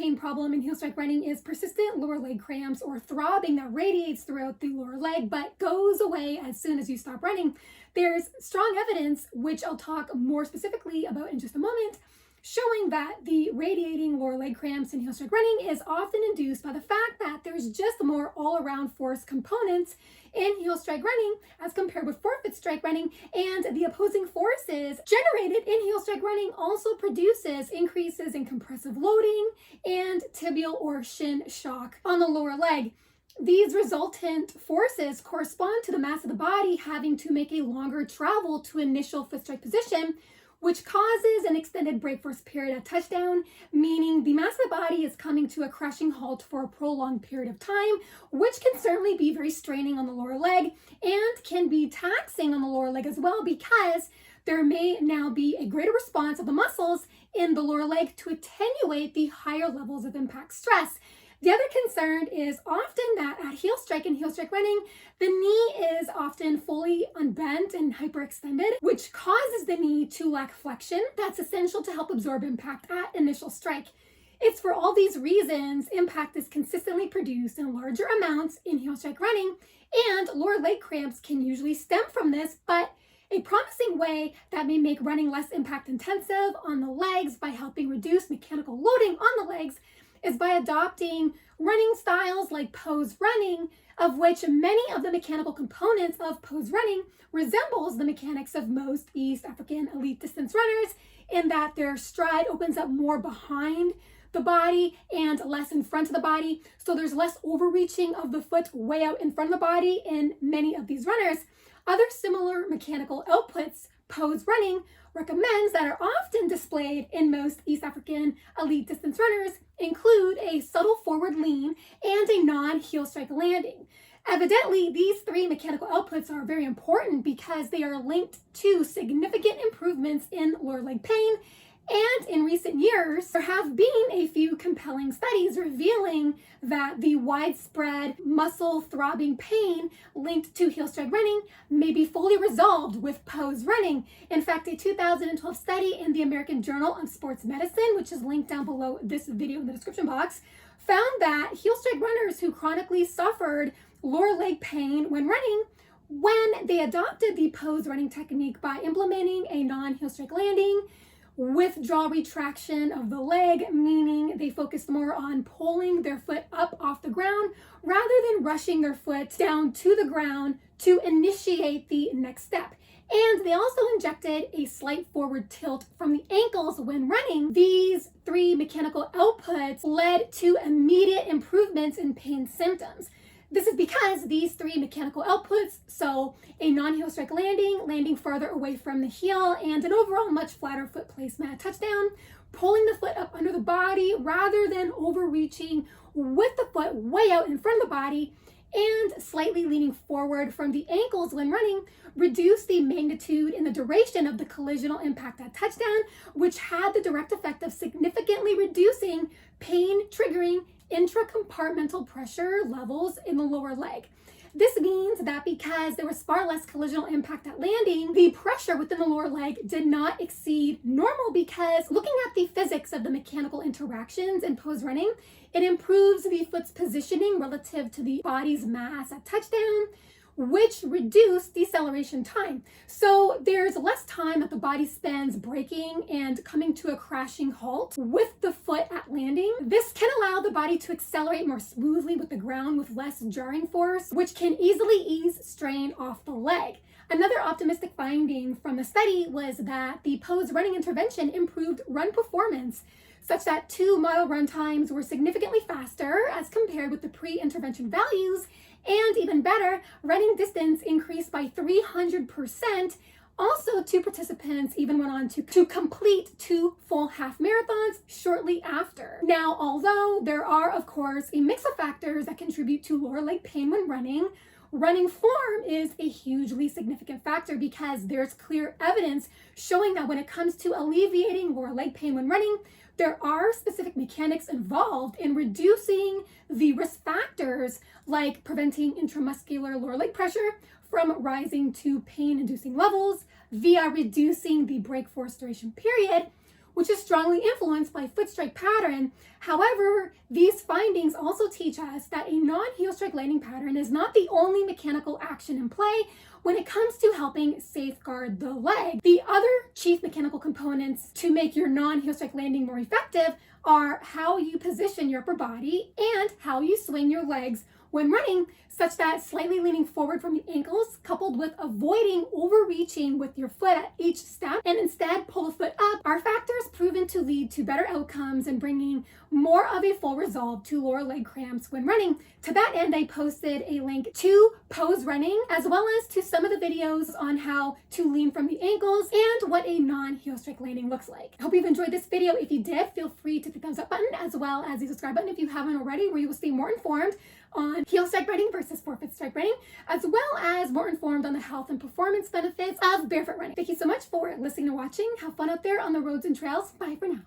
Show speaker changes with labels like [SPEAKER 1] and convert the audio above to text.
[SPEAKER 1] pain problem in heel strike running is persistent lower leg cramps or throbbing that radiates throughout the lower leg but goes away as soon as you stop running. There's strong evidence, which I'll talk more specifically about in just a moment, showing that the radiating lower leg cramps in heel strike running is often induced by the fact that there's just more all-around force components in heel strike running as compared with forefoot strike running, and the opposing forces generated in heel strike running also produces increases in compressive loading and tibial or shin shock on the lower leg. These resultant forces correspond to the mass of the body having to make a longer travel to initial foot strike position, which causes an extended brake force period at touchdown, meaning the mass of the body is coming to a crashing halt for a prolonged period of time, which can certainly be very straining on the lower leg and can be taxing on the lower leg as well, because there may now be a greater response of the muscles in the lower leg to attenuate the higher levels of impact stress. The other concern is often that at heel strike and heel strike running, the knee is often fully unbent and hyperextended, which causes the knee to lack flexion that's essential to help absorb impact at initial strike. It's for all these reasons impact is consistently produced in larger amounts in heel strike running, and lower leg cramps can usually stem from this, but a promising way that may make running less impact intensive on the legs by helping reduce mechanical loading on the legs is by adopting running styles like pose running, of which many of the mechanical components of pose running resembles the mechanics of most East African elite distance runners, in that their stride opens up more behind the body and less in front of the body. So there's less overreaching of the foot way out in front of the body in many of these runners. Other similar mechanical outputs pose running recommends that are often displayed in most East African elite distance runners include a subtle forward lean and a non-heel strike landing. Evidently, these three mechanical outputs are very important because they are linked to significant improvements in lower leg pain. And in recent years, there have been a few compelling studies revealing that the widespread muscle throbbing pain linked to heel strike running may be fully resolved with pose running. In fact, a 2012 study in the American Journal of Sports Medicine, which is linked down below this video in the description box, found that heel strike runners who chronically suffered lower leg pain when running, when they adopted the pose running technique by implementing a non-heel strike landing, withdrawal retraction of the leg, meaning they focused more on pulling their foot up off the ground rather than rushing their foot down to the ground to initiate the next step. And they also injected a slight forward tilt from the ankles when running. These three mechanical outputs led to immediate improvements in pain symptoms. This is because these three mechanical outputs, so a non-heel strike landing farther away from the heel, and an overall much flatter foot placement at touchdown, pulling the foot up under the body rather than overreaching with the foot way out in front of the body, and slightly leaning forward from the ankles when running, reduce the magnitude and the duration of the collisional impact at touchdown, which had the direct effect of significantly reducing pain triggering intracompartmental pressure levels in the lower leg. This means that because there was far less collisional impact at landing, the pressure within the lower leg did not exceed normal, because looking at the physics of the mechanical interactions in pose running, it improves the foot's positioning relative to the body's mass at touchdown, which reduce deceleration time. So there's less time that the body spends braking and coming to a crashing halt with the foot at landing. This can allow the body to accelerate more smoothly with the ground with less jarring force, which can easily ease strain off the leg. Another optimistic finding from the study was that the pose running intervention improved run performance, such that 2 mile run times were significantly faster as compared with the pre-intervention values, and even better, running distance increased by 300%. Also, 2 participants even went on to complete 2 full half marathons shortly after. Now, although there are, of course, a mix of factors that contribute to lower leg pain when running, running form is a hugely significant factor, because there's clear evidence showing that when it comes to alleviating lower leg pain when running, there are specific mechanics involved in reducing the risk factors, like preventing intramuscular lower leg pressure from rising to pain-inducing levels via reducing the brake force duration period, which is strongly influenced by foot strike pattern. However, these findings also teach us that a non-heel strike landing pattern is not the only mechanical action in play when it comes to helping safeguard the leg. The other chief mechanical components to make your non-heel strike landing more effective are how you position your upper body and how you swing your legs when running, such that slightly leaning forward from the ankles, coupled with avoiding overreaching with your foot at each step, and instead pull the foot up, are factors proven to lead to better outcomes and bringing more of a full resolve to lower leg cramps when running. To that end, I posted a link to pose running, as well as to some of the videos on how to lean from the ankles and what a non-heel strike landing looks like. I hope you've enjoyed this video. If you did, feel free to hit the thumbs up button, as well as the subscribe button if you haven't already, where you will stay more informed on heel strike running versus forefoot strike running, as well as more informed on the health and performance benefits of barefoot running. Thank you so much for listening and watching. Have fun out there on the roads and trails. Bye for now.